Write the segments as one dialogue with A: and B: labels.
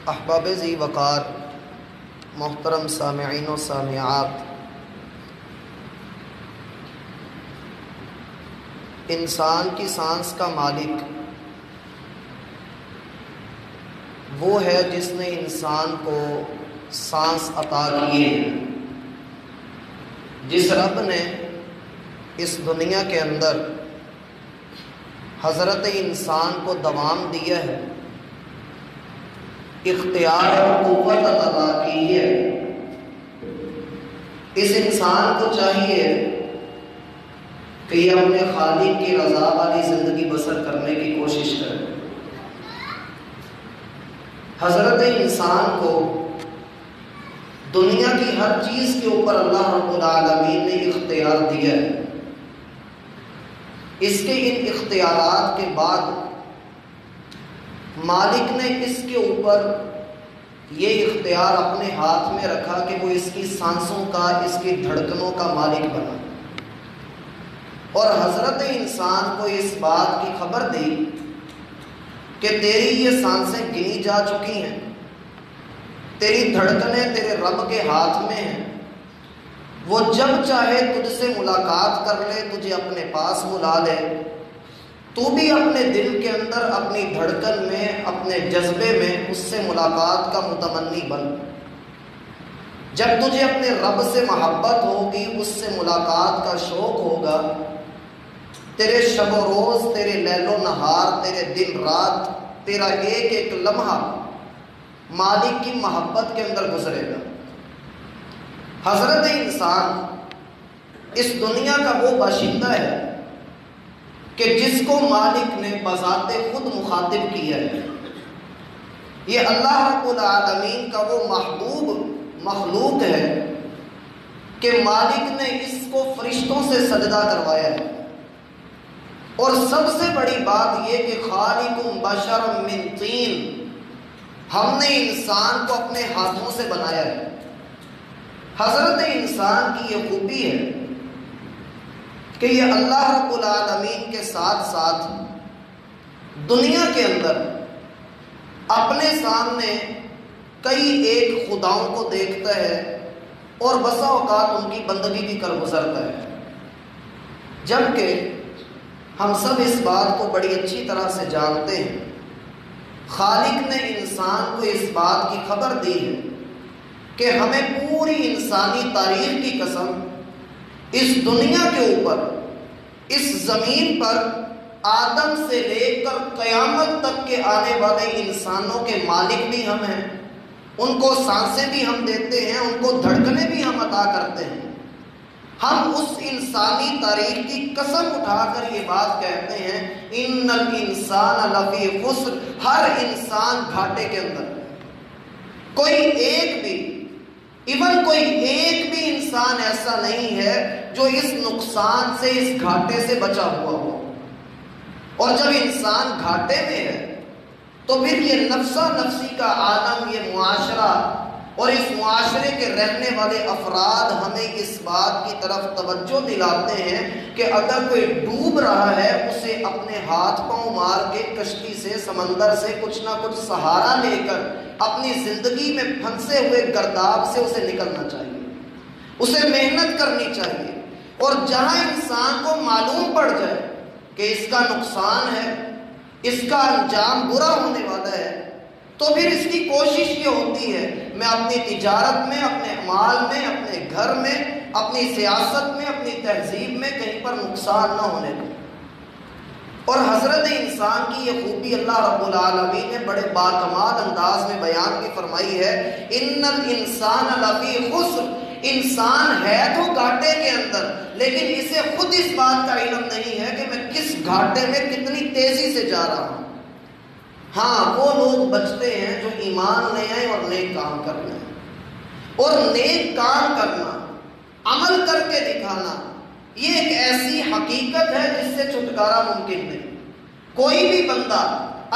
A: احباب ذی وقار، محترم سامعین و سامعات، انسان کی سانس کا مالک وہ ہے جس نے انسان کو سانس عطا کی ہے۔ جس رب نے اس دنیا کے اندر حضرت انسان کو دوام دیا ہے، اختیار اور قوت عطا کی ہے، اس انسان کو چاہیے کہ یہ اپنے خالق کی رضا والی زندگی بسر کرنے کی کوشش کرے۔ حضرت انسان کو دنیا کی ہر چیز کے اوپر اللہ رب العالمین نے اختیار دیا ہے۔ اس کے ان اختیارات کے بعد مالک نے اس کے اوپر یہ اختیار اپنے ہاتھ میں رکھا کہ وہ اس کی سانسوں کا، اس کی دھڑکنوں کا مالک بنا، اور حضرت انسان کو اس بات کی خبر دی کہ تیری یہ سانسیں گنی جا چکی ہیں، تیری دھڑکنیں تیرے رب کے ہاتھ میں ہیں، وہ جب چاہے تجھ سے ملاقات کر لے، تجھے اپنے پاس بلا لے، تو بھی اپنے دل کے اندر اپنی دھڑکن میں، اپنے جذبے میں اس سے ملاقات کا متمنی بن۔ جب تجھے اپنے رب سے محبت ہوگی، اس سے ملاقات کا شوق ہوگا، تیرے شب و روز، تیرے لیل و نہار، تیرے دن رات، تیرا ایک ایک لمحہ مالک کی محبت کے اندر گزرے گا۔ حضرت انسان اس دنیا کا وہ باشندہ ہے کہ جس کو مالک نے بذات خود مخاطب کیا ہے۔ یہ اللہ رب العالمین کا وہ محبوب مخلوق ہے کہ مالک نے اس کو فرشتوں سے سجدہ کروایا ہے، اور سب سے بڑی بات یہ کہ خالق بشر من طین، ہم نے انسان کو اپنے ہاتھوں سے بنایا ہے۔ حضرت انسان کی یہ خوبی ہے کہ یہ اللہ رب العالمین کے ساتھ ساتھ دنیا کے اندر اپنے سامنے کئی ایک خداؤں کو دیکھتا ہے اور بسا اوقات ان کی بندگی بھی کر گزرتا ہے، جبکہ ہم سب اس بات کو بڑی اچھی طرح سے جانتے ہیں، خالق نے انسان کو اس بات کی خبر دی ہے کہ ہمیں پوری انسانی تاریخ کی قسم اس دنیا کے اوپر، اس زمین پر آدم سے لے کر قیامت تک کے آنے والے انسانوں کے مالک بھی ہم ہیں، ان کو سانسیں بھی ہم دیتے ہیں، ان کو دھڑکنیں بھی ہم عطا کرتے ہیں۔ ہم اس انسانی تاریخ کی قسم اٹھا کر یہ بات کہتے ہیں، ان الانسان لفی خسر، ہر انسان گھاٹے کے اندر، کوئی ایک بھی انسان ایسا نہیں ہے جو اس نقصان سے، اس گھاٹے سے بچا ہوا ہو۔ اور جب انسان گھاٹے میں ہے تو پھر یہ نفسا نفسی کا عالم، یہ معاشرہ اور اس معاشرے کے رہنے والے افراد ہمیں اس بات کی طرف توجہ دلاتے ہیں کہ اگر کوئی ڈوب رہا ہے، اسے اپنے ہاتھ پاؤں مار کے کشتی سے، سمندر سے کچھ نہ کچھ سہارا لے کر اپنی زندگی میں پھنسے ہوئے گرداب سے اسے نکلنا چاہیے، اسے محنت کرنی چاہیے، اور جہاں انسان کو معلوم پڑ جائے کہ اس کا نقصان ہے، اس کا انجام برا ہونے والا ہے، تو پھر اس کی کوشش یہ ہوتی ہے میں اپنی تجارت میں، اپنے مال میں، اپنے گھر میں، اپنی سیاست میں، اپنی تہذیب میں کہیں پر نقصان نہ ہونے دوں۔ اور حضرت انسان کی یہ خوبی اللہ رب العالمین نے بڑے باکمال انداز میں بیان کی فرمائی ہے، ان الانسان لفی خسر، انسان ہے تو گھاٹے کے اندر، لیکن اسے خود اس بات کا علم نہیں ہے کہ میں کس گھاٹے میں کتنی تیزی سے جا رہا ہوں۔ ہاں، وہ لوگ بچتے ہیں جو ایمان لے آئے اور نیک کام کر لیں، اور نیک کام کرنا، عمل کر کے دکھانا، یہ ایک ایسی حقیقت ہے جس سے چھٹکارا ممکن نہیں۔ کوئی بھی بندہ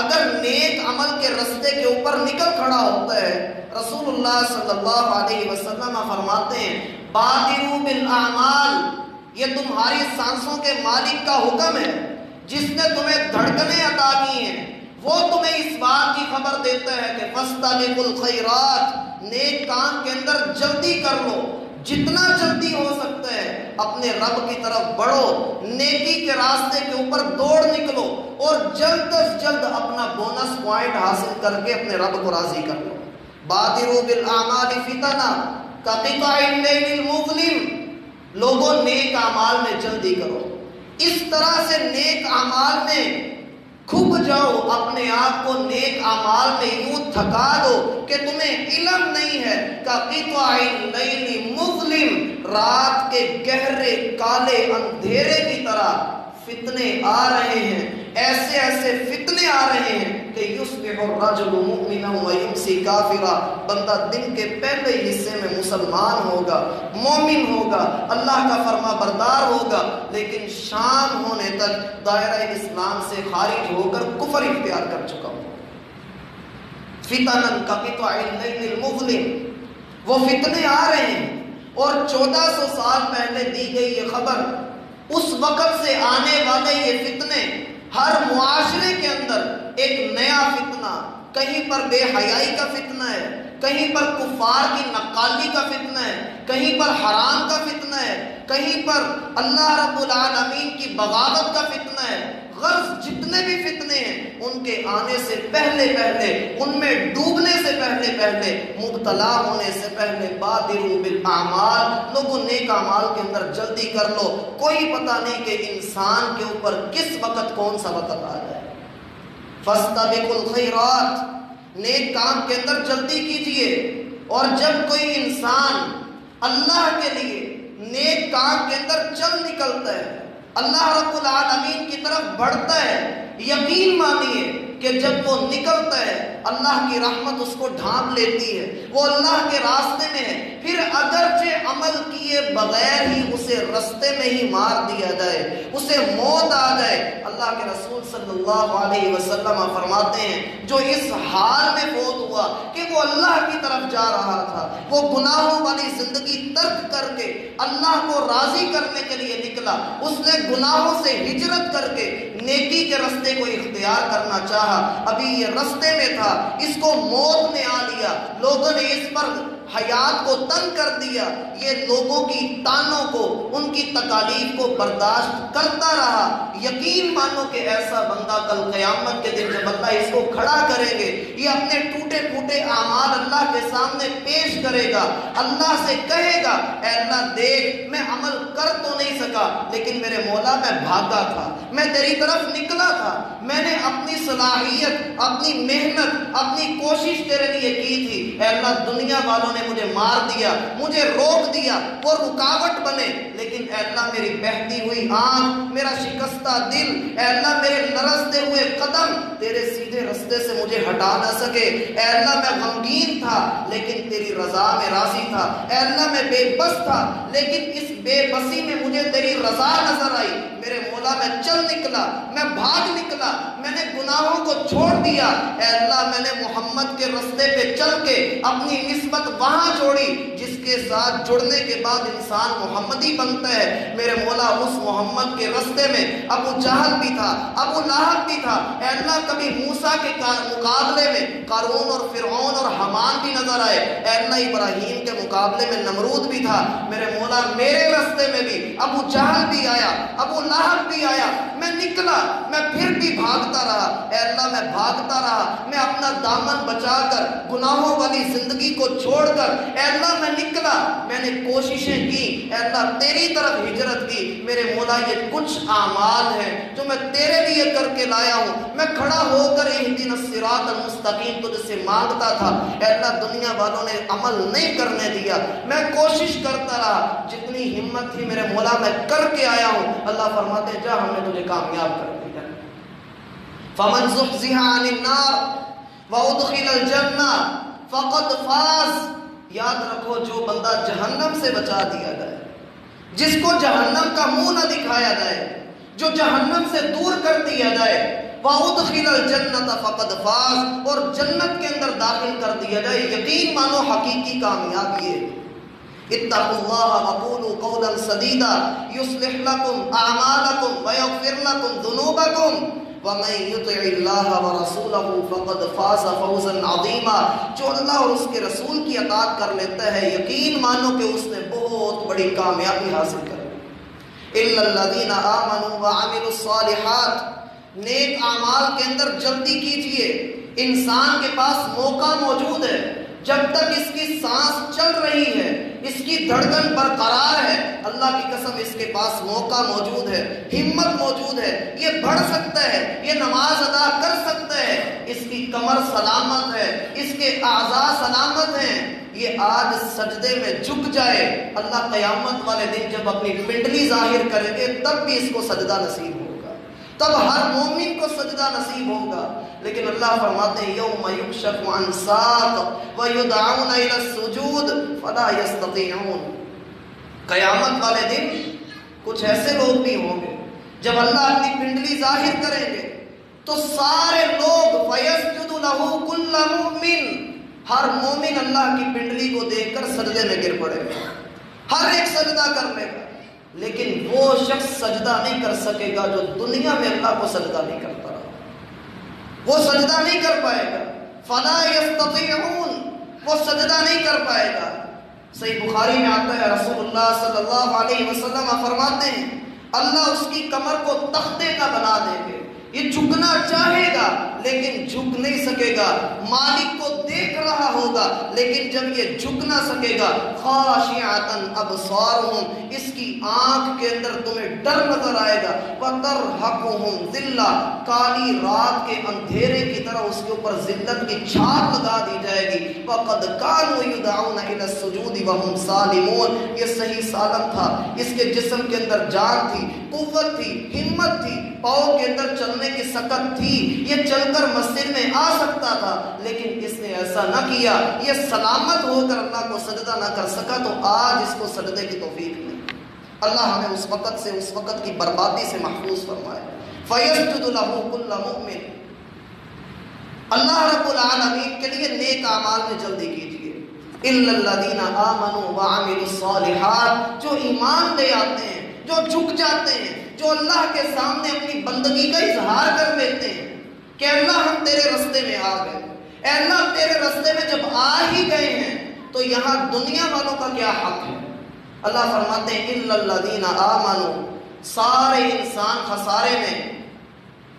A: اگر نیک عمل کے رستے کے اوپر نکل کھڑا ہوتا ہے، رسول اللہ صلی اللہ علیہ وسلم فرماتے ہیں، بادروا بالاعمال، یہ تمہاری سانسوں کے مالک کا حکم ہے، جس نے تمہیں دھڑکنیں عطا کی ہیں، وہ تمہیں اس بات کی خبر دیتا ہے کہ فاستبقوا الخیرات، نیک کام کے اندر جلدی کر لو، جتنا جلدی ہو سکتا ہے اپنے رب کی طرف بڑھو، نیکی کے راستے کے اوپر دوڑ نکلو اور جلد از جلد اپنا بونس پوائنٹ حاصل کر کے اپنے رب کو راضی کر لو۔ بادروا بالاعمال فتنا کقطع اللیل المظلم، لوگوں نیک اعمال میں جلدی کرو، اس طرح سے نیک اعمال میں کھب جاؤ، اپنے آپ کو نیک اعمال میں یوں تھکا دو کہ تمہیں علم نہیں ہے کقطع اللیل المظلم، رات کے گہرے کالے اندھیرے کی طرح فتنے آ رہے ہیں، ایسے ایسے فتنے آ رہے ہیں کہ یصبح الرجل مؤمنا ویمسی کافرا، بندہ دن کے پہلے حصے میں مسلمان ہوگا، مومن ہوگا، اللہ کا فرما بردار ہوگا، لیکن شام ہونے تک دائرہ اسلام سے خارج ہو کر کفر اختیار کر چکا ہوں۔ فتنا کقطع اللیل المظلم، وہ فتنے آ رہے ہیں، اور 1400 سال پہلے دی گئی یہ خبر، اس وقت سے آنے والے یہ فتنے ہر معاشرے کے اندر ایک نیا فتنہ، کہیں پر بے حیائی کا فتنہ ہے، کہیں پر کفار کی نقالی کا فتنہ ہے، کہیں پر حرام کا فتنہ ہے، کہیں پر اللہ رب العالمین کی بغاوت کا فتنہ ہے۔ غرض جتنے بھی فتنے ہیں ان کے آنے سے پہلے پہلے، ان میں ڈوبنے سے پہلے پہلے، مبتلا ہونے سے پہلے بادروا بالاعمال، لوگوں نیک اعمال کے اندر جلدی کر لو، کوئی پتہ نہیں کہ انسان کے اوپر کس وقت کون سا وقت آ جائے۔ فاستبقوا الخیرات، نیک کام کے اندر جلدی کیجئے، اور جب کوئی انسان اللہ کے لیے نیک کام کے اندر چل نکلتا ہے، اللہ رب العالمین کی طرف بڑھتا ہے، یقین مانیے کہ جب وہ نکلتا ہے اللہ کی رحمت اس کو ڈھانپ لیتی ہے، وہ اللہ کے راستے میں ہے، پھر اگرچہ عمل کیے بغیر ہی اسے رستے میں ہی مار دیا جائے، اسے موت آ جائے، اللہ کے رسول صلی اللہ علیہ وسلم فرماتے ہیں جو اس حال میں فوت ہوا کہ وہ اللہ کی طرف جا رہا تھا، وہ گناہوں والی زندگی ترک کر کے اللہ کو راضی کرنے کے لیے نکلا، اس نے گناہوں سے ہجرت کر کے نیکی کے رستے کو اختیار کرنا چاہا، ابھی یہ رستے میں تھا، اس کو موت نے آ لیا، لوگوں نے اس پر حیات کو تنگ کر دیا، یہ لوگوں کی تانوں کو، ان کی تکالیف کو برداشت کرتا رہا۔ یقین مانو کہ ایسا بندہ کل قیامت کے دن جب اللہ اس کو کھڑا کریں گے، یہ اپنے ٹوٹے پھوٹے اعمال اللہ کے سامنے پیش کرے گا، اللہ سے کہے گا اے اللہ دیکھ میں عمل کر تو نہیں سکا، لیکن میرے مولا میں بھاگا تھا، میں تیری طرف نکلا تھا، میں نے اپنی صلاحیت، اپنی محنت، اپنی کوشش تیرے لیے کی تھی، اے اللہ دنیا والوں نے مجھے مار دیا، مجھے روک دیا، وہ رکاوٹ بنے، لیکن اے اللہ میری بہتی ہوئی آنکھ، میرا شکستہ دل، اے اللہ میرے لرزتے ہوئے قدم تیرے سیدھے رستے سے مجھے ہٹا نہ سکے، اے اللہ میں غمگین تھا لیکن تیری رضا میں راضی تھا، اے اللہ میں بے بس تھا لیکن اس بے بسی میں مجھے تیری رضا نظر آئی، میرے مولا میں چل نکلا، میں بھاگ نکلا، میں نے گناہوں کو چھوڑ دیا، اے اللہ میں نے محمد کے رستے پہ چل کے اپنی نسبت وہاں جوڑی جس کے ساتھ جڑنے کے بعد انسان محمدی بنتا ہے، میرے مولا اس محمد کے رستے میں ابو جہل بھی تھا، ابو لہب بھی تھا، اے اللہ کبھی موسیٰ کے مقابلے میں قارون اور فرعون اور حمان بھی نظر آئے، اے اللہ ابراہیم کے مقابلے میں نمرود بھی تھا، میرے مولا میرے رستے میں بھی ابو جہل بھی آیا، ابو لہب بھی آیا، میں نکلا، میں پھر بھی بھاگتا رہا، اے اللہ میں بھاگتا رہا، میں اپنا دامن بچا کر گناہوں والی زندگی کو چھوڑ کر اے اللہ میں نکلا، میں نے کوششیں کی، اے اللہ تیری طرف ہجرت کی، میرے مولا یہ کچھ اعمال ہیں جو میں تیرے لیے کر کے لایا ہوں، میں کھڑا ہو کر اہدنا الصراط المستقیم تجھ سے مانگتا تھا، اے اللہ دنیا والوں نے عمل نہیں کرنے دیا، میں کوشش کرتا رہا، جتنی ہمت تھی میرے مولا میں کر کے آیا ہوں، اللہ فرماتے جا ہم نے تجھے کامیاب کر دیا۔ فمن زحزح عن النار وادخل الجنہ فقد فاز، یاد رکھو جو بندہ جہنم سے بچا دیا جائے، جس کو جہنم کا منہ نہ دکھایا جائے، جو جہنم سے دور کر دیا جائے، وادخل الجنہ فقد فاز، اور جنت کے اندر داخل کر دیا جائے، یقین مانو حقیقی کامیابی ہے۔ اتقوا اللہ وقولوا قولا سدیدا یصلح لکم اعمالکم ویغفر لکم ذنوبکم وَمَن يُطِعِ اللَّهَ وَرَسُولَهُ فَقَدْ فَازَ فَوْزًا عَظِيمًا، جو اللہ اور اس کے رسول کی اطاعت کر لیتا ہے یقین مانو کہ اس نے بہت بڑی کامیابی حاصل کر لی۔ إِلَّا الَّذِينَ آمَنُوا وَعَمِلُوا الصَّالِحَاتِ، نیک اعمال کے اندر جلدی کیجئے۔ انسان کے پاس موقع موجود ہے، جب تک اس کی سانس چل رہی ہے، اس کی دھڑکن برقرار ہے، اللہ کی قسم اس کے پاس موقع موجود ہے، ہمت موجود ہے، یہ بڑھ سکتا ہے، یہ نماز ادا کر سکتا ہے، اس کی کمر سلامت ہے، اس کے اعضاء سلامت ہیں، یہ آج سجدے میں جھک جائے، اللہ قیامت والے دن جب اپنی پنڈلی ظاہر کریں گے تب بھی اس کو سجدہ نصیب ہوگا، تب ہر مومن کو سجدہ نصیب ہوگا۔ لیکن اللہ فرماتے ہیں یوم یکشف عن ساق ویدعون الی السجود فلا یستطیعون، قیامت والے دن کچھ ایسے لوگ بھی ہوں گے جب اللہ اپنی پنڈلی ظاہر کریں گے تو سارے لوگ فیسجد لہ کل مؤمن، ہر مومن اللہ کی پنڈلی کو دیکھ کر سجدے میں گر پڑے گا، ہر ایک سجدہ کر لے گا، لیکن وہ شخص سجدہ نہیں کر سکے گا جو دنیا میں اللہ کو سجدہ نہیں کرتا، وہ سجدہ نہیں کر پائے گا، فلا یستطیعون، وہ سجدہ نہیں کر پائے گا۔ صحیح بخاری میں آتا ہے رسول اللہ صلی اللہ علیہ وسلم فرماتے ہیں اللہ اس کی کمر کو تختے کا بنا دیں گے، یہ جھکنا چاہے گا لیکن جھک نہیں سکے گا، مالک کو دیکھ رہا ہوگا لیکن جب یہ جھک نہ سکے گا، خاشعۃ ابصارہم، اس کی آنکھ کے اندر تمہیں ڈر نظر آئے گا، وترہقہم ذلہ، کالی رات کے اندھیرے کی طرح اس کے اوپر ذلت کی چھاپ لگا دی جائے گی، وقد کانوا یدعون الی السجود وہم سالمون، یہ صحیح سالم تھا، اس کے جسم کے اندر جان تھی، قوت تھی، ہمت تھی، پاؤں کے اندر چلنے کی سکت تھی، یہ چل کر مسجد میں آ سکتا تھا، لیکن اس نے ایسا نہ کیا، یہ سلامت ہو کر اللہ کو سجدہ نہ کر سکا، تو آج اس کو سجدے کی توفیق نہیں۔ اللہ ہمیں اس وقت سے، اس وقت کی بربادی سے محفوظ فرمائے۔ فَيَسْجُدُ لَهُ كُلُّ مُؤْمِنٍ، اللہ رب العالمین کے لیے نیک اعمال میں جلدی کیجیے۔ إِلَّا الَّذِينَ آمَنُوا وَعَمِلُوا الصَّالِحَاتِ، جو ایمان لے آتے ہیں، جو جھک جاتے ہیں، جو اللہ کے سامنے اپنی بندگی کا اظہار کر لیتے ہیں کہ اللہ ہم تیرے رستے میں آ گئے، اے اللہ تیرے رستے میں جب آ ہی گئے ہیں تو یہاں دنیا والوں کا کیا حق ہے۔ اللہ فرماتے ہیں إِلَّا الَّذِينَ آمَنُوا، سارے انسان خسارے میں،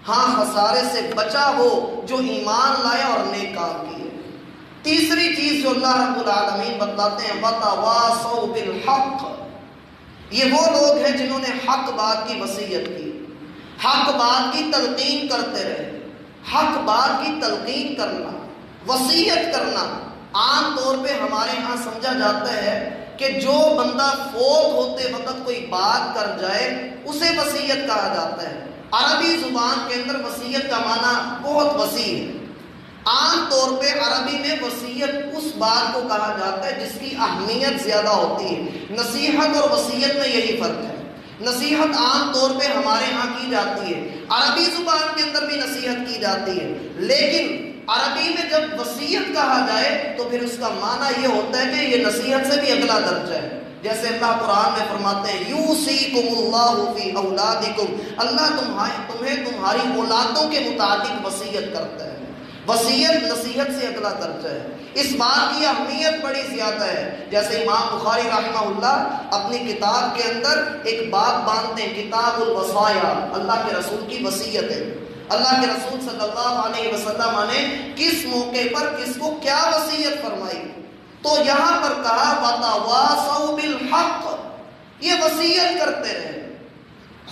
A: ہاں خسارے سے بچا ہو جو ایمان لائے اور نیک کام کیے۔ تیسری چیز جو اللہ رب العالمین بتلاتے ہیں وَتَوَاصَوْا بِالْحَقِّ، یہ وہ لوگ ہیں جنہوں نے حق بات کی وصیت کی، حق بات کی تلقین کرتے رہے۔ حق بات کی تلقین کرنا، وصیت کرنا، عام طور پہ ہمارے ہاں سمجھا جاتا ہے کہ جو بندہ فوت ہوتے وقت کوئی بات کر جائے اسے وصیت کہا جاتا ہے۔ عربی زبان کے اندر وصیت کا معنی بہت وسیع ہے۔ عام طور پہ عربی میں وصیت اس بات کو کہا جاتا ہے جس کی اہمیت زیادہ ہوتی ہے۔ نصیحت اور وصیت میں یہی فرق ہے۔ نصیحت عام طور پہ ہمارے ہاں کی جاتی ہے، عربی زبان کے اندر بھی نصیحت کی جاتی ہے، لیکن عربی میں جب وصیت کہا جائے تو پھر اس کا معنی یہ ہوتا ہے کہ یہ نصیحت سے بھی اگلا درجہ ہے۔ جیسے اللہ قرآن میں فرماتے ہیں یوصیکم اللہ فی اولادکم، اللہ تمہیں تمہاری اولادوں کے متعلق وصیت کرتا ہے۔ وصیت نصیحت سے اگلا درجہ ہے، اس بات کی اہمیت بڑی زیادہ ہے۔ جیسے امام بخاری رحمہ اللہ اپنی کتاب کے اندر ایک باب باندھتے ہیں، کتاب الوصایا، اللہ کے رسول کی وصیت ہے۔ اللہ کے رسول صلی اللہ علیہ وسلم نے کس موقع پر کس کو کیا وصیت فرمائی، تو یہاں پر کہا وَتَوَاصَوْا بِالْحَقِّ، یہ وصیت کرتے رہے۔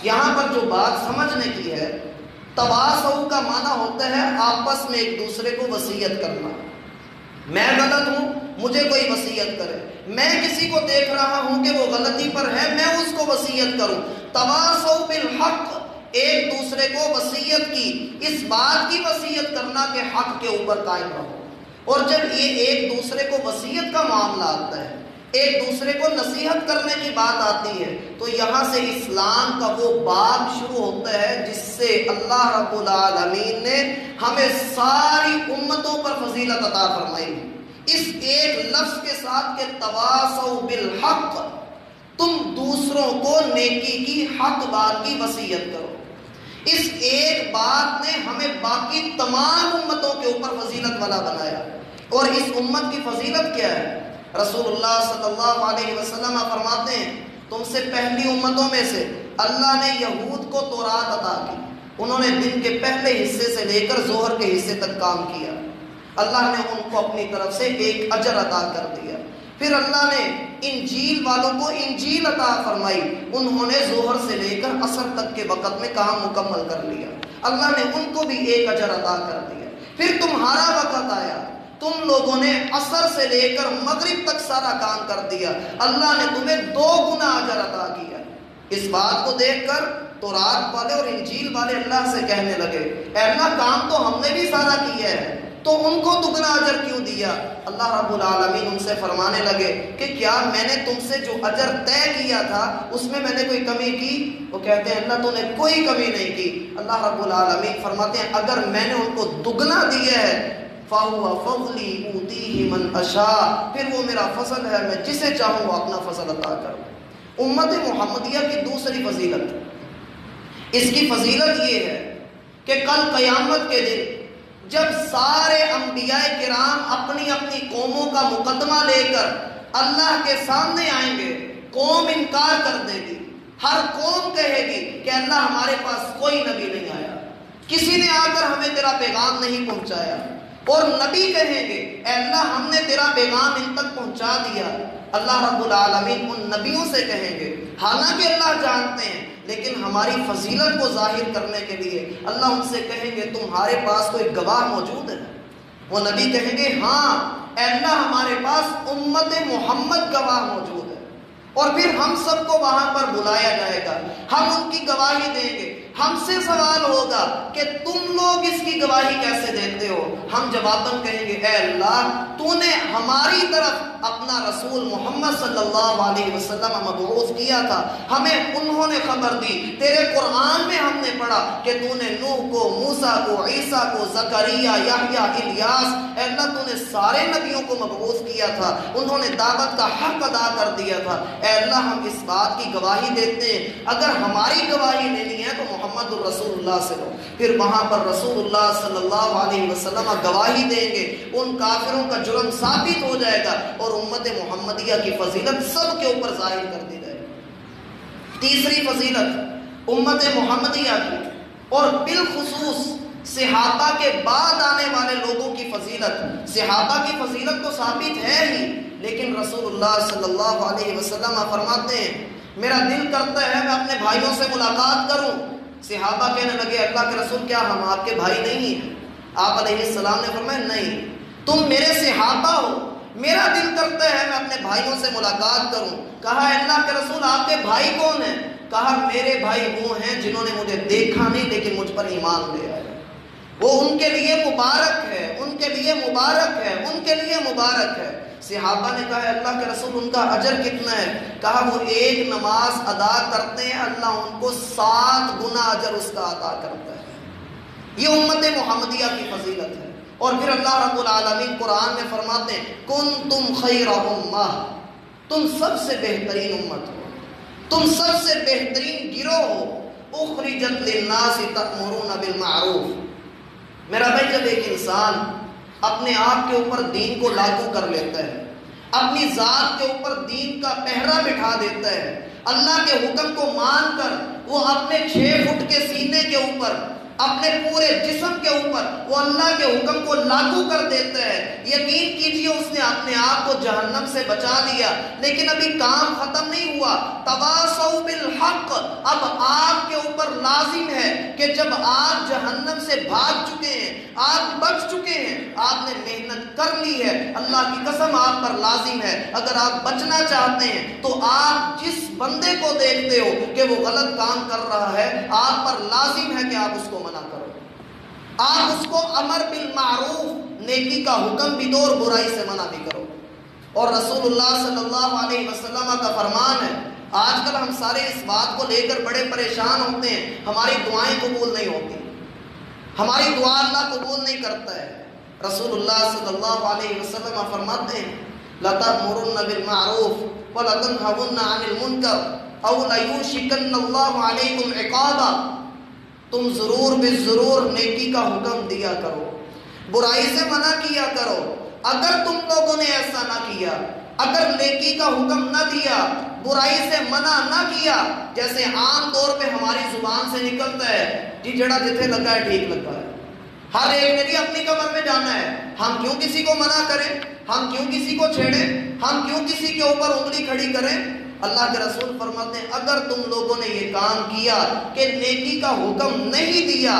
A: یہاں پر جو بات سمجھنے کی ہے، تواصو کا معنی ہوتا ہے آپس میں ایک دوسرے کو وصیت کرنا۔ میں غلط ہوں، مجھے کوئی وصیت کرے، میں کسی کو دیکھ رہا ہوں کہ وہ غلطی پر ہے، میں اس کو وصیت کروں۔ تواصو بالحق، ایک دوسرے کو وصیت کی، اس بات کی وصیت کرنا کہ حق کے اوپر قائم رہو۔ اور جب یہ ایک دوسرے کو وصیت کا معاملہ آتا ہے، ایک دوسرے کو نصیحت کرنے کی بات آتی ہے، تو یہاں سے اسلام کا وہ باب شروع ہوتا ہے جس سے اللہ رب العالمین نے ہمیں ساری امتوں پر فضیلت عطا فرمائی۔ اس ایک لفظ کے ساتھ کہ تواصوا بالحق، تم دوسروں کو نیکی کی، حق بات کی وصیت کرو۔ اس ایک بات نے ہمیں باقی تمام امتوں کے اوپر فضیلت والا بنایا. اور اس امت کی فضیلت کیا ہے؟ رسول اللہ صلی اللہ علیہ وسلم فرماتے ہیں تم سے پہلی امتوں میں سے اللہ نے یہود کو تورات عطا کی. انہوں نے دن کے پہلے حصے سے لے کر ظہر کے حصے تک کام کیا. اللہ نے ان کو اپنی طرف سے ایک اجر عطا کر دیا. پھر اللہ نے انجیل والوں کو انجیل عطا فرمائی. انہوں نے ظہر سے لے کر عصر تک کے وقت میں کام مکمل کر لیا. اللہ نے ان کو بھی ایک اجر عطا کر دیا. پھر تمہارا وقت آیا, تم لوگوں نے عصر سے لے کر مغرب تک سارا کام کر دیا. اللہ نے تمہیں 2 گنا اجر عطا کیا. اس بات کو دیکھ کر تورات والے اور انجیل والے اللہ سے کہنے لگے اے اللہ کام تو ہم نے بھی سارا کیا ہے, تو ان کو دگنا اجر کیوں دیا؟ اللہ رب العالمین ان سے فرمانے لگے کہ کیا میں نے تم سے جو اجر طے کیا تھا اس میں نے کوئی کمی کی؟ وہ کہتے ہیں اللہ تو نے کوئی کمی نہیں کی. اللہ رب العالمین فرماتے ہیں اگر میں نے ان کو دگنا دیا ہے فَهُوَ فَضْلِي أُوتِيهِ مَنْ أَشَاءُ, پھر وہ میرا فضل ہے, میں جسے چاہوں وہ اپنا فضل عطا کروں. امت محمدیہ کی دوسری فضیلت, اس کی فضیلت یہ ہے کہ کل قیامت کے دن جب سارے انبیاء کرام اپنی اپنی قوموں کا مقدمہ لے کر اللہ کے سامنے آئیں گے, قوم انکار کر دے گی. ہر قوم کہے گی کہ اللہ ہمارے پاس کوئی نبی نہیں آیا, کسی نے آ کر ہمیں تیرا پیغام نہیں پہنچایا. اور نبی کہیں گے اے اللہ ہم نے تیرا پیغام ان تک پہنچا دیا. اللہ رب العالمین ان نبیوں سے کہیں گے, حالانکہ اللہ جانتے ہیں لیکن ہماری فضیلت کو ظاہر کرنے کے لیے اللہ ان سے کہیں گے تمہارے پاس کوئی گواہ موجود ہے؟ وہ نبی کہیں گے ہاں اے اللہ ہمارے پاس امت محمد گواہ موجود ہے. اور پھر ہم سب کو وہاں پر بلایا جائے گا, ہم ان کی گواہی دیں گے. ہم سے سوال ہوگا کہ تم لوگ اس کی گواہی کیسے دیتے ہو؟ ہم جواباً کہیں گے اے اللہ تو نے ہماری طرف اپنا رسول محمد صلی اللہ علیہ وسلم مبعوث کیا تھا, ہمیں انہوں نے خبر دی. تیرے قرآن میں ہم نے پڑھا کہ تو نے نوح کو, موسیٰ کو, عیسیٰ کو, زکریا, یحییٰ, الیاس, اے اللہ تو نے سارے نبیوں کو مبعوث کیا تھا, انہوں نے دعوت کا حق ادا کر دیا تھا. اے اللہ ہم اس بات کی گواہی دیتے ہیں, اگر ہماری گواہی لینی ہے تو محمد الرسول اللہ سے لو. پھر وہاں پر رسول اللہ صلی اللہ علیہ وسلم گواہی دیں گے, ان کافروں کا جرم ثابت ہو جائے گا اور امت محمدیہ کی فضیلت سب کے اوپر ظاہر کر دی جائے گی. تیسری فضیلت امت محمدیہ کی اور بالخصوص صحابہ کے بعد آنے والے لوگوں کی فضیلت. صحابہ کی فضیلت تو ثابت ہے ہی, لیکن رسول اللہ صلی اللہ علیہ وسلم فرماتے ہیں میرا دل کرتا ہے میں اپنے بھائیوں سے ملاقات کروں. صحابہ کہنے لگے اللہ کے رسول کیا ہم آپ کے بھائی نہیں ہیں؟ آپ علیہ السلام نے فرمایا نہیں, تم میرے صحابہ ہو, میرا دل کرتا ہے میں اپنے بھائیوں سے ملاقات کروں. کہا اللہ کے رسول آپ کے بھائی کون ہیں؟ کہا میرے بھائی وہ ہیں جنہوں نے مجھے دیکھا نہیں لیکن مجھ پر ایمان لے آئے, وہ ان کے لیے مبارک ہے, ان کے لیے مبارک ہے, ان کے لیے مبارک ہے. صحابہ نے کہا اللہ کے رسول ان کا اجر کتنا ہے؟ کہا وہ ایک نماز ادا کرتے ہیں اللہ ان کو 7 گنا اجر اس کا عطا کرتا ہے. یہ امت محمدیہ کی فضیلت ہے. اور پھر اللہ رب العالمین قرآن میں فرماتے ہیں کنتم خیر امہ, تم سب سے بہترین امت ہو, تم سب سے بہترین گروہ ہو. اخرجت للناس تأمرون بالمعروف. میرا بھائی جب ایک انسان اپنے آپ کے اوپر دین کو لاگو کر لیتا ہے, اپنی ذات کے اوپر دین کا پہرا بٹھا دیتا ہے, اللہ کے حکم کو مان کر وہ اپنے 6 فٹ کے سینے کے اوپر, اپنے پورے جسم کے اوپر وہ اللہ کے حکم کو لاگو کر دیتا ہے, یقین کیجئے اس نے اپنے آپ کو جہنم سے بچا لیا. لیکن ابھی کام ختم نہیں ہوا. تواصوا بالحق, اب آپ کے اوپر لازم ہے کہ جب آپ جہنم سے بھاگ چکے ہیں, آپ بچ چکے ہیں, آپ نے محنت کر لی ہے, اللہ کی قسم آپ پر لازم ہے اگر آپ بچنا چاہتے ہیں تو آپ جس بندے کو دیکھتے ہو کہ وہ غلط کام کر رہا ہے آپ پر لازم ہے کہ آپ اس کو منع کرو, آپ اس کو امر بالمعروف نیکی کا حکم بھی دو اور برائی سے منع بھی کرو. اور رسول اللہ صلی اللہ علیہ وسلم کا فرمان ہے, آج کل ہم سارے اس بات کو لے کر بڑے پریشان ہوتے ہیں, ہماری دعائیں قبول نہیں ہوتی, ہماری دعا اللہ قبول نہیں کرتا ہے. رسول اللہ صلی اللہ علیہ وسلم فرماتے ہیں لَتَأْمُرُنَّ بِالْمَعْرُوفِ وَلَتَنْهَوُنَّ عَنِ الْمُنْكَرِ أَوْ لَيُوشِكَنَّ اللَّهُ عَلَيْكُمْ عِقَابًا. تم ضرور بے ضرور نیکی کا حکم دیا کرو، برائی سے منع کیا کرو۔ اگر تم لوگوں نے ایسا نہ کیا، اگر نیکی کا حکم نہ دیا، برائی سے منع نہ کیا، جیسے عام طور پہ ہماری زبان سے نکلتا ہے جی جڑا جتھے لگا ہے ٹھیک لگا ہے، ہر ایک نے بھی اپنی کمر میں جانا ہے، ہم کیوں کسی کو منع کریں، ہم کیوں کسی کو چھیڑیں، ہم کیوں کسی کے اوپر انگلی کھڑی کریں؟ اللہ کے رسول فرماتے ہیں اگر تم لوگوں نے یہ کام کیا کہ نیکی کا حکم نہیں دیا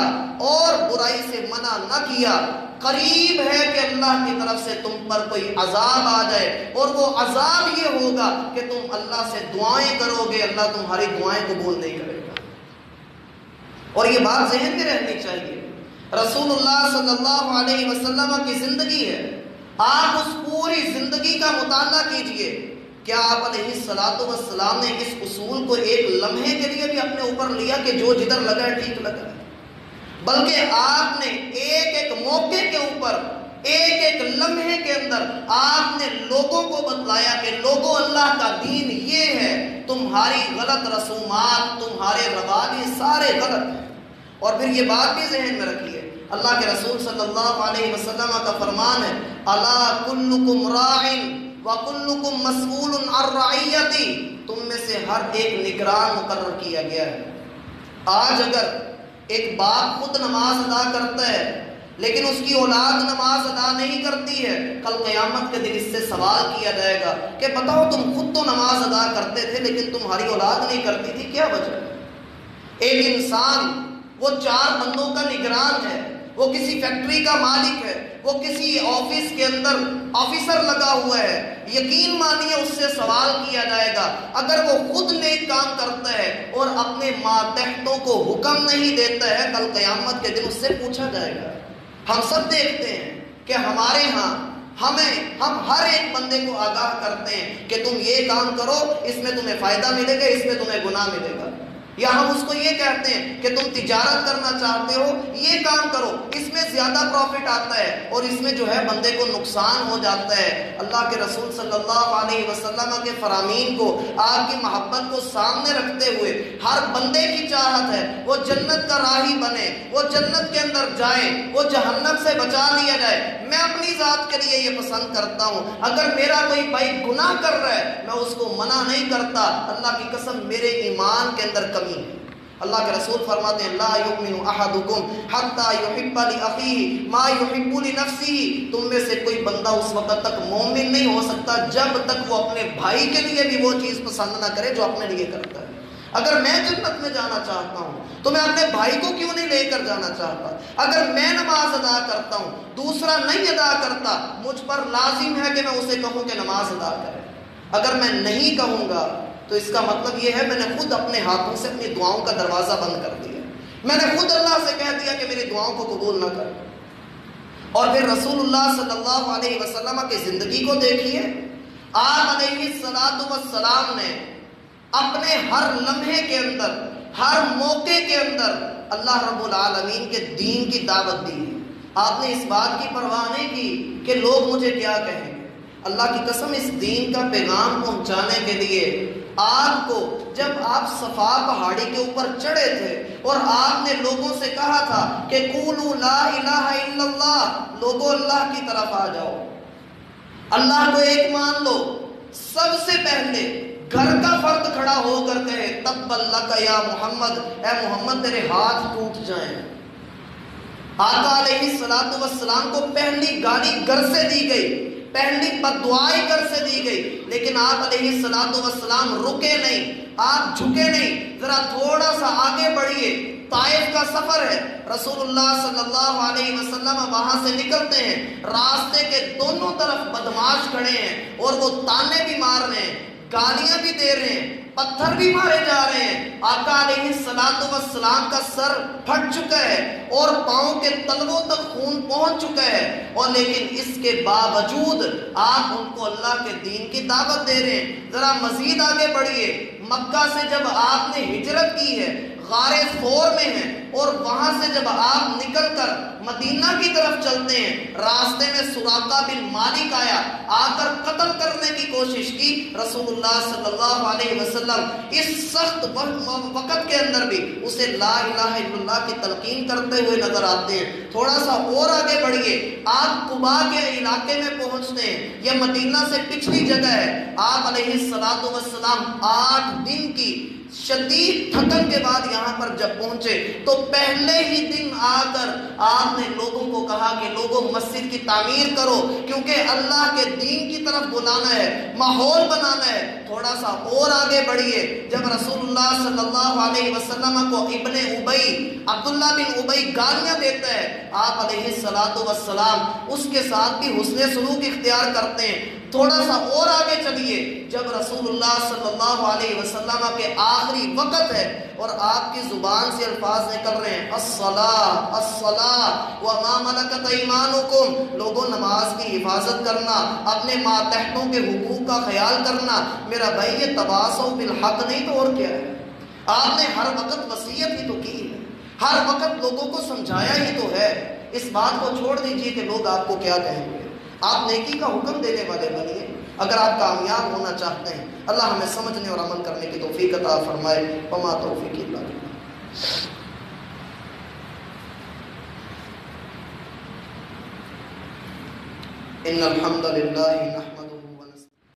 A: اور برائی سے منع نہ کیا، قریب ہے کہ اللہ کی طرف سے تم پر کوئی عذاب آ جائے، اور وہ عذاب یہ ہوگا کہ تم اللہ سے دعائیں کرو گے، اللہ تمہاری دعائیں قبول نہیں کرے گا۔ اور یہ بات ذہن میں رہنی چاہیے، رسول اللہ صلی اللہ علیہ وسلم کی زندگی ہے، آپ اس پوری زندگی کا مطالعہ کیجئے، کیا آپ علیہ السلام نے اس اصول کو ایک لمحے کے لیے بھی اپنے اوپر لیا کہ جو جدھر لگا ہے ٹھیک لگا ہے؟ بلکہ آپ نے ایک ایک موقع کے اوپر، ایک ایک لمحے کے اندر آپ نے لوگوں کو بتلایا کہ لوگوں اللہ کا دین یہ ہے، تمہاری غلط رسومات، تمہارے رواج سارے غلط ہیں۔ اور پھر یہ بات بھی ذہن میں رکھیے، اللہ کے رسول صلی اللہ علیہ وسلم کا فرمان ہے الا کلکم راع وکلکم مسئول عن رعیتی، تم میں سے ہر ایک نگران مقرر کیا گیا ہے۔ آج اگر ایک باپ خود نماز ادا کرتا ہے لیکن اس کی اولاد نماز ادا نہیں کرتی ہے، کل قیامت کے دن اس سے سوال کیا جائے گا کہ بتاؤ تم خود تو نماز ادا کرتے تھے لیکن تمہاری اولاد نہیں کرتی تھی، کیا وجہ ہے؟ ایک انسان وہ 4 بندوں کا نگران ہے، وہ کسی فیکٹری کا مالک ہے، وہ کسی آفس کے اندر آفیسر لگا ہوا ہے، یقین مانیے اس سے سوال کیا جائے گا۔ اگر وہ خود نیک کام کرتا ہے اور اپنے ماتحتوں کو حکم نہیں دیتا ہے، کل قیامت کے دن اس سے پوچھا جائے گا۔ ہم سب دیکھتے ہیں کہ ہمارے ہاں ہم ہر ایک بندے کو آگاہ کرتے ہیں کہ تم یہ کام کرو، اس میں تمہیں فائدہ ملے گا، اس میں تمہیں گناہ ملے گا، یا ہم اس کو یہ کہتے ہیں کہ تم تجارت کرنا چاہتے ہو یہ کام کرو، اس میں زیادہ پروفٹ آتا ہے اور اس میں جو ہے بندے کو نقصان ہو جاتا ہے۔ اللہ کے رسول صلی اللہ علیہ وسلم کے فرامین کو، آپ کی محبت کو سامنے رکھتے ہوئے ہر بندے کی چاہت ہے وہ جنت کا راہی بنے، وہ جنت کے اندر جائے، وہ جہنم سے بچا لیا جائے۔ میں اپنی ذات کے لیے یہ پسند کرتا ہوں، اگر میرا کوئی بھائی گناہ کر رہا ہے میں اس کو منع نہیں کرتا، اللہ کی قسم میرے ایمان کے اندر کمی ہے۔ اللہ کے رسول فرماتے ہیں لا یؤمن احدکم حتی یحب لاخیہ ما یحب لنفسہ، تم میں سے کوئی بندہ اس وقت تک مومن نہیں ہو سکتا جب تک وہ اپنے بھائی کے لیے بھی وہ چیز پسند نہ کرے جو اپنے لیے کرتا ہے۔ اگر میں جنت میں جانا چاہتا ہوں تو میں اپنے بھائی کو کیوں نہیں لے کر جانا چاہتا؟ اگر میں نماز ادا کرتا ہوں دوسرا نہیں ادا کرتا، مجھ پر لازم ہے کہ میں اسے کہوں کہ نماز ادا کرے۔ اگر میں نہیں کہوں گا تو اس کا مطلب یہ ہے میں نے خود اپنے ہاتھوں سے اپنی دعاؤں کا دروازہ بند کر دیا، میں نے خود اللہ سے کہہ دیا کہ میری دعاؤں کو قبول نہ کر۔ اور پھر رسول اللہ صلی اللہ علیہ وسلم کی زندگی کو دیکھیے، آپ علیہ السلام نے اپنے ہر لمحے کے اندر، ہر موقع کے اندر اللہ رب العالمین کے دین کی دعوت دی ہے۔ آپ نے اس بات کی پرواہ نہیں کی کہ لوگ مجھے کیا کہیں گے۔ اللہ کی قسم اس دین کا پیغام پہنچانے کے لیے آپ کو، جب آپ صفا پہاڑی کے اوپر چڑھے تھے اور آپ نے لوگوں سے کہا تھا کہ قولوا لا الہ الا اللہ، لوگوں اللہ کی طرف آ جاؤ، اللہ کو ایک مان لو، سب سے پہلے گھر کا فرد کھڑا ہو کر کہے تبا لک یا محمد، اے محمد تیرے ہاتھ ٹوٹ جائیں۔ آقا علیہ السلام کو پہلی گالی گھر سے دی گئی، پہلی بددعائی گھر سے دی گئی، لیکن آپ علیہ السلام رکے نہیں، آپ جھکے نہیں، ذرا تھوڑا سا آگے بڑھیے۔ طائف کا سفر ہے، رسول اللہ صلی اللہ علیہ وسلم وہاں سے نکلتے ہیں، راستے کے دونوں طرف بدماش کھڑے ہیں اور وہ تانے بھی مار رہے ہیں، گالیاں بھی دے رہے ہیں، پتھر بھی مارے جا رہے ہیں۔ آقا علیہ السلام کا سر پھٹ چکا ہے اور پاؤں کے تلووں تک خون پہنچ چکا ہے، اور لیکن اس کے باوجود آپ ان کو اللہ کے دین کی دعوت دے رہے ہیں۔ ذرا مزید آگے بڑھیے، مکہ سے جب آپ نے ہجرت کی ہے، غار ثور میں ہیں، اور وہاں سے جب آپ نکل کر مدینہ کی طرف چلتے ہیں، راستے میں سراقہ بن مالک آیا، آ کر قتل کرنے کی کوشش کی۔ رسول اللہ صلی اللہ علیہ وسلم اس سخت وقت کے اندر بھی اسے لا الہ الا اللہ کی تلقین کرتے ہوئے نظر آتے ہیں۔ تھوڑا سا اور آگے بڑھیے، آپ قباء کے علاقے میں پہنچتے ہیں، یہ مدینہ سے پچھلی جگہ ہے۔ آپ علیہ السلام 8 دن کی شدید تھکن کے بعد یہاں پر جب پہنچے تو پہلے ہی دن آ کر آپ نے لوگوں کو کہا کہ لوگوں مسجد کی تعمیر کرو، کیونکہ اللہ کے دین کی طرف بلانا ہے، ماحول بنانا ہے۔ تھوڑا سا اور آگے بڑھیے، جب رسول اللہ صلی اللہ علیہ وسلم کو ابن ابی، عبداللہ بن ابی گالیاں دیتا ہے، آپ علیہ السلام اس کے ساتھ بھی حسن سلوک اختیار کرتے ہیں۔ تھوڑا سا اور آگے چلیے، جب رسول اللہ صلی اللہ علیہ وسلم کے آخری وقت ہے اور آپ کی زبان سے الفاظ نکل رہے ہیں الصلاۃ الصلاۃ وما ملکت ایمانکم، لوگوں نماز کی حفاظت کرنا، اپنے ماتحتوں کے حقوق کا خیال کرنا۔ میرا بھائی یہ تواصوا بالحق نہیں تو اور کیا ہے؟ آپ نے ہر وقت وصیت ہی تو کی ہے، ہر وقت لوگوں کو سمجھایا ہی تو ہے۔ اس بات کو چھوڑ دیجئے کہ لوگ آپ کو کیا کہیں گے، آپ نیکی کا حکم دینے والے بنیے۔ اگر آپ کامیاب ہونا چاہتے ہیں، اللہ ہمیں سمجھنے اور عمل کرنے کی توفیق عطا فرمائے۔ وما توفیق الا باللہ۔ ان الحمد للہ